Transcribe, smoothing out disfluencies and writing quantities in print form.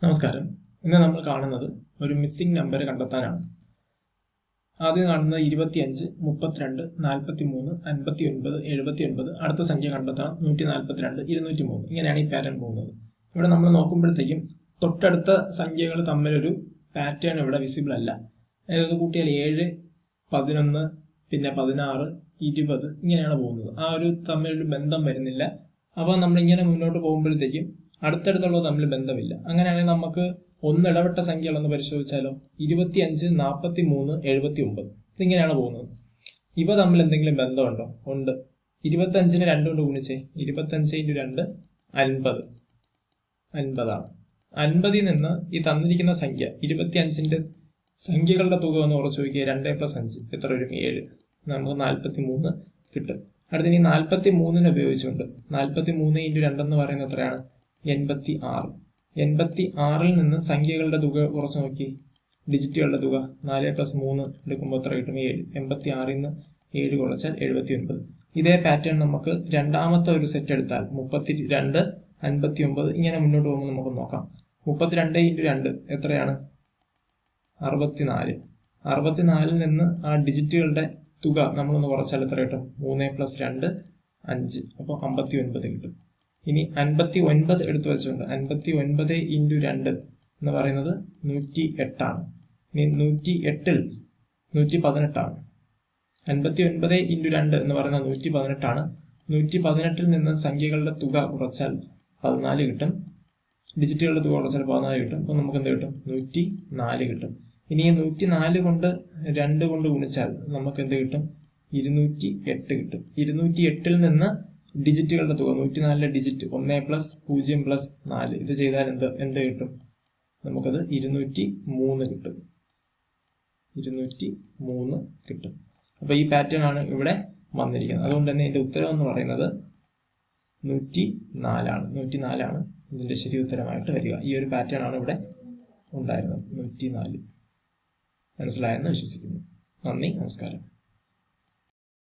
നമസ്കാരം. ഇന്ന് നമ്മൾ കാണുന്നത് ഒരു മിസ്സിംഗ് നമ്പർ കണ്ടെത്താനാണ്. ആദ്യം കാണുന്നത് 25, 32, 43, 59, 79. അടുത്ത സംഖ്യ കണ്ടെത്തണം 142, 203. ഇങ്ങനെയാണ് ഈ പാറ്റേൺ പോകുന്നത്. ഇവിടെ നമ്മൾ നോക്കുമ്പോഴത്തേക്കും തൊട്ടടുത്ത സംഖ്യകൾ തമ്മിലൊരു പാറ്റേൺ ഇവിടെ വിസിബിൾ അല്ല. അതായത് കൂട്ടിയാൽ 7, 11, പിന്നെ 16, 20 ഇങ്ങനെയാണ് പോകുന്നത്. ആ ഒരു തമ്മിലൊരു ബന്ധം വരുന്നില്ല. അപ്പോൾ നമ്മളിങ്ങനെ മുന്നോട്ട് പോകുമ്പോഴത്തേക്കും അടുത്തടുത്തുള്ളത് തമ്മിൽ ബന്ധമില്ല. അങ്ങനെയാണെങ്കിൽ നമുക്ക് ഒന്നിടവിട്ട സംഖ്യകളൊന്ന് പരിശോധിച്ചാലോ. 25, 43, 79 ഇതിങ്ങനെയാണ് പോകുന്നത്. ഇവ തമ്മിൽ എന്തെങ്കിലും ബന്ധമുണ്ടോ? ഉണ്ട്. 25നെ 2 കൊണ്ട് ഗുണിച്ചേ. 25 × 2 50. 50ആണ്. 50ൽ നിന്ന് ഈ തന്നിരിക്കുന്ന സംഖ്യ 25ന്റെ സംഖ്യകളുടെ തുക ഒന്ന് ഉറച്ചു നോക്കിയാൽ 2 + 5 എത്ര വരും? 7. നമുക്ക് 43 കിട്ടും. അടുത്ത ഇനി 43നെ ഉപയോഗിച്ചുകൊണ്ട് 43 × 2 എന്ന് പറയുന്നത് എത്രയാണ്? 86. 86ൽ നിന്ന് സംഖ്യകളുടെ തുക കുറച്ച് നോക്കി. ഡിജിറ്റുകളുടെ തുക 4 + 3 എടുക്കുമ്പോൾ എത്ര കിട്ടും? 7. 86ൽ നിന്ന് 7 കുറച്ചാൽ 79. ഇതേ പാറ്റേൺ നമുക്ക് രണ്ടാമത്തെ ഒരു സെറ്റ് എടുത്താൽ 32, 59 ഇങ്ങനെ മുന്നോട്ട് പോകുമ്പോൾ നമുക്ക് നോക്കാം. 32 × 2 എത്രയാണ്? 64. 64ൽ നിന്ന് ആ ഡിജിറ്റുകളുടെ തുക നമ്മളൊന്ന് കുറച്ചാൽ എത്ര കിട്ടും? 3 + 2 5. അപ്പോൾ 59 കിട്ടും. ഇനി 59 എടുത്തു വെച്ചുകൊണ്ട് 59 × 2 എന്ന് പറയുന്നത് 108 ആണ്. ഇനി 108ൽ 118 ആണ്. 59 × 2 എന്ന് പറയുന്നത് 118 ആണ്. 118ൽ നിന്ന് സംഖ്യകളുടെ തുക കുറച്ചാൽ 14 കിട്ടും. ഡിജിറ്റുകളുടെ തുക കുറച്ചാൽ 14 കിട്ടും. അപ്പോൾ നമുക്ക് എന്ത് കിട്ടും? 104 കിട്ടും. ഇനി 104 കൊണ്ട് 2 കൊണ്ട് ഗുണിച്ചാൽ നമുക്ക് എന്ത് കിട്ടും? 208 കിട്ടും. 208ൽ നിന്ന് ഡിജിറ്റുകളുടെ തുക 104ലെ ഡിജിറ്റ് 1 + 0 + 4 ഇത് ചെയ്താൽ എന്ത് കിട്ടും? നമുക്കത് 203 കിട്ടും. 203 കിട്ടും. അപ്പൊ ഈ പാറ്റേൺ ആണ് ഇവിടെ വന്നിരിക്കുന്നത്. അതുകൊണ്ട് തന്നെ ഇതിന്റെ ഉത്തരം എന്ന് പറയുന്നത് 104 ആണ്. 104 ആണ് ഇതിന്റെ ശരി ഉത്തരമായിട്ട് വരിക. ഈ ഒരു പാറ്റേൺ ആണ് ഇവിടെ ഉണ്ടായിരുന്നത്. 104. മനസ്സിലായെന്ന് വിശ്വസിക്കുന്നു. നന്ദി, നമസ്കാരം.